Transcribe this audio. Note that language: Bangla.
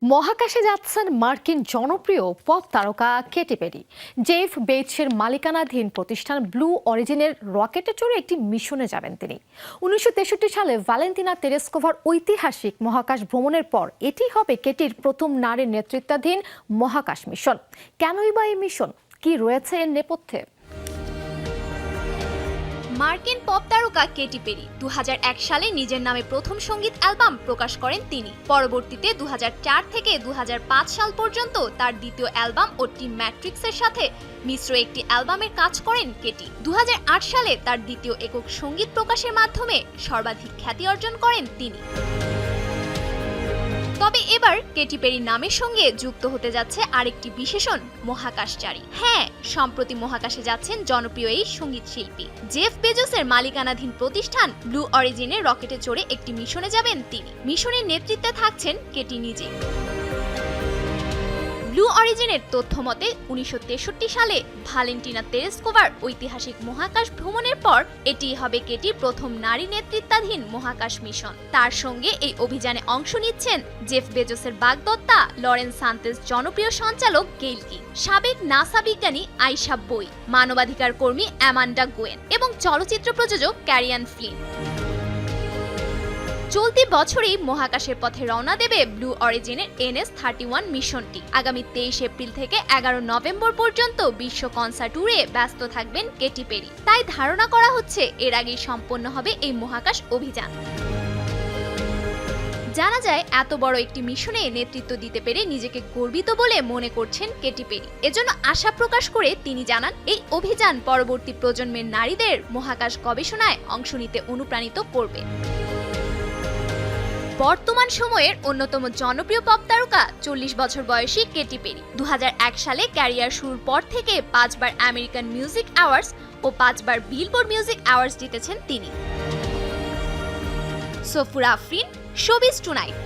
মহাকাশে যাচ্ছেন মার্কিন জনপ্রিয় পপ তারকা কেটি পেরি। জেফ বেজোসের মালিকানাধীন প্রতিষ্ঠান ব্লু অরিজিনের রকেটে চড়ে একটি মিশনে যাবেন তিনি। 1963 সালে ভ্যালেন্টিনা তেরেস্কোভার ঐতিহাসিক মহাকাশ ভ্রমণের পর এটি হবে কেটির প্রথম নারী নেতৃত্বাধীন মহাকাশ মিশন। কেনই বা এই মিশন, কি রয়েছে এর নেপথ্যে? মার্কিন পপ তারকা কেটি পেরি 2001 সালে নিজের নামে প্রথম সঙ্গীত অ্যালবাম প্রকাশ করেন তিনি। পরবর্তীতে 2004 থেকে 2005 সাল পর্যন্ত তার দ্বিতীয় অ্যালবাম ও টিম ম্যাট্রিক্সের সাথে মিশ্র একটি অ্যালবামের কাজ করেন কেটি। 2008 সালে তার দ্বিতীয় একক সঙ্গীত প্রকাশের মাধ্যমে সর্বাধিক খ্যাতি অর্জন করেন তিনি। তবে এবার কেটি পেরির নামের সঙ্গে যুক্ত হতে যাচ্ছে আরেকটি বিশেষণ, মহাকাশচারী। হ্যাঁ, সম্প্রতি মহাকাশে যাচ্ছেন জনপ্রিয় এই সঙ্গীত শিল্পী। জেফ বেজোসের মালিকানাধীন প্রতিষ্ঠান ব্লু অরিজিনের রকেটে চড়ে একটি মিশনে যাবেন তিনি। মিশনের নেতৃত্বে থাকছেন কেটি নিজে। ব্লু অরিজিনের তথ্য মতে 1963 সালে ভ্যালেন্টিনা তেরেস্কোভার ঐতিহাসিক মহাকাশ ভ্রমণের পর এটি হবে কেটির প্রথম নারী নেতৃত্বাধীন মহাকাশ মিশন। তার সঙ্গে এই অভিযানে অংশ নিচ্ছেন জেফ বেজোসের বাগদত্তা লরেন সান্তেজ, জনপ্রিয় সঞ্চালক গেইল কিং, সাবেক নাসা বিজ্ঞানী আইশা বোই, মানবাধিকার কর্মী অ্যামান্ডা গোয়েন এবং চলচ্চিত্র প্রযোজক ক্যারিয়ান ফ্লিন। চলতি বছরই মহাকাশের পথে রওনা দেবে ব্লু অরিজিনের NS-31 মিশনটি। আগামী 23 এপ্রিল থেকে 11 নভেম্বর পর্যন্ত বিশ্ব কনসার্ট ট্যুরে ব্যস্ত থাকবেন কেটি পেরি। তাই ধারণা করা হচ্ছে এর আগেই সম্পন্ন হবে এই মহাকাশ অভিযান। জানা যায়, এত বড় একটি মিশনে নেতৃত্ব দিতে পেরে নিজেকে গর্বিত বলে মনে করছেন কেটি পেরি। এজন্য আশা প্রকাশ করে তিনি জানান, এই অভিযান পরবর্তী প্রজন্মের নারীদের মহাকাশ গবেষণায় অংশ নিতে অনুপ্রাণিত করবে। বর্তমান সময়ের অন্যতম জনপ্রিয় পপ তারকা 40 বছর বয়সী কেটি পেরি। 2001 সালে ক্যারিয়ার শুরুর পর থেকে 5 বার আমেরিকান মিউজিক অ্যাওয়ার্ডস ও 5 বার বিলবোর্ড মিউজিক অ্যাওয়ার্ডস জিতেছেন তিনি। Safura Afrin, showbiz tonight.